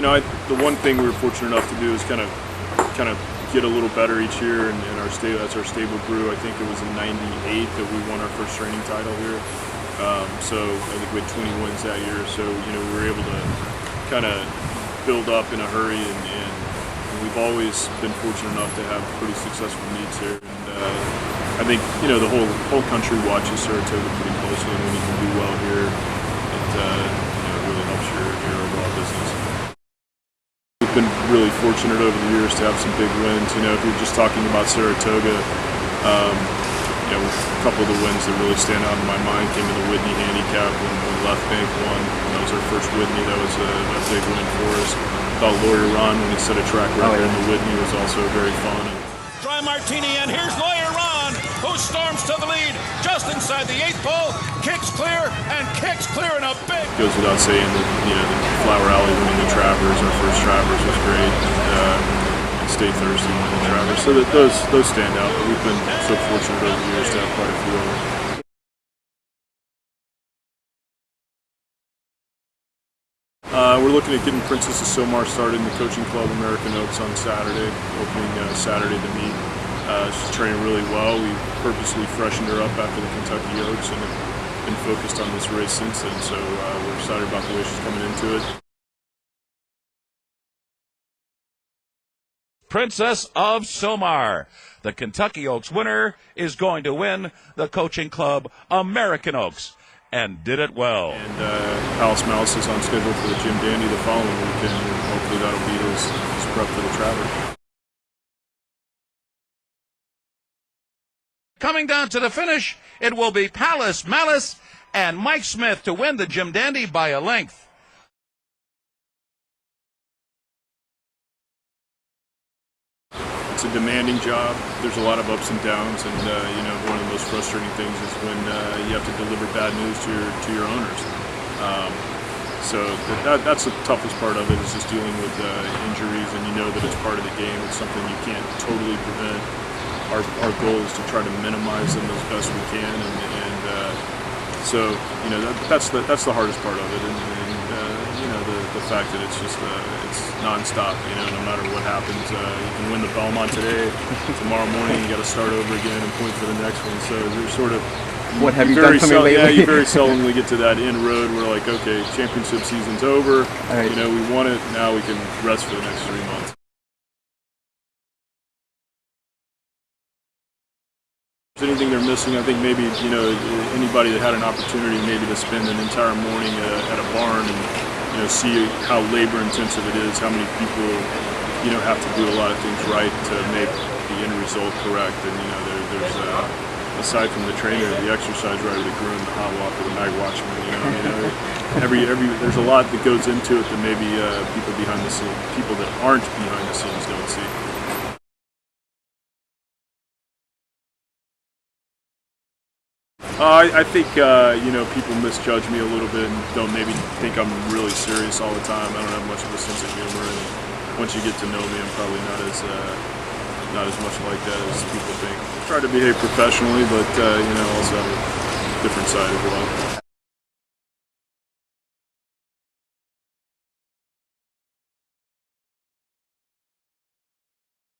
The one thing we were fortunate enough to do is kind of get a little better each year, and our stable, as our stable grew. I think it was in '98 that we won our first training title here. So I think we had 20 wins that year. So we were able to kind of build up in a hurry, and we've always been fortunate enough to have pretty successful meets here. And I think the whole country watches Saratoga pretty closely, and when you can do well here, it really helps your overall business. We've been really fortunate over the years to have some big wins. If you're just talking about Saratoga, a couple of the wins that really stand out in my mind came in the Whitney Handicap when Left Bank won. That was our first Whitney. That was a big win for us. Thought Lawyer Ron, when he set a track record in the Whitney, was also very fun. Dry martini, and here's Lawyer Ron, who storms to the lead just inside the 8th pole, kicks clear, and kicks clear in a big... Goes without saying that the Flower Alley winning the Travers, our first Travers, was great. And Stay Thirsty winning the Travers. So that those stand out. But we've been so fortunate over the years to have quite a few of them. We're looking at getting Princess of Somar started in the coaching club American Oaks on Saturday, opening Saturday the meet. She's training really well. We purposely freshened her up after the Kentucky Oaks and have been focused on this race since then. So we're excited about the way she's coming into it. Princess of Somar, the Kentucky Oaks winner, is going to win the coaching club American Oaks, and did it well. And Palace Mouse is on schedule for the Jim Dandy the following weekend, and hopefully that'll be his prep for the Travers. Coming down to the finish, it will be Palace Malice and Mike Smith to win the Jim Dandy by a length. It's a demanding job. There's a lot of ups and downs, and one of the most frustrating things is when you have to deliver bad news to your owners. So that's the toughest part of it, is just dealing with injuries, and that it's part of the game. It's something you can't totally prevent. Our goal is to try to minimize them as best we can, so that's the hardest part of it, and the fact that it's just it's nonstop. No matter what happens, you can win the Belmont today. Tomorrow morning you got to start over again and point for the next one. So there's sort of what have you done for me lately? Yeah, you very seldomly get to that end road where like, okay, championship season's over. Right. We won it. Now we can rest for the next 3 months. If anything they're missing, I think maybe anybody that had an opportunity maybe to spend an entire morning at a barn and see how labor intensive it is, how many people have to do a lot of things right to make the end result correct. And there's aside from the trainer, the exercise rider, the groom, the hot walker, the night watchman, there's a lot that goes into it that maybe people that aren't behind the scenes don't see. I think people misjudge me a little bit and don't maybe think I'm really serious all the time. I don't have much of a sense of humor, and once you get to know me, I'm probably not as much like that as people think. I try to behave professionally, but also have a different side as well.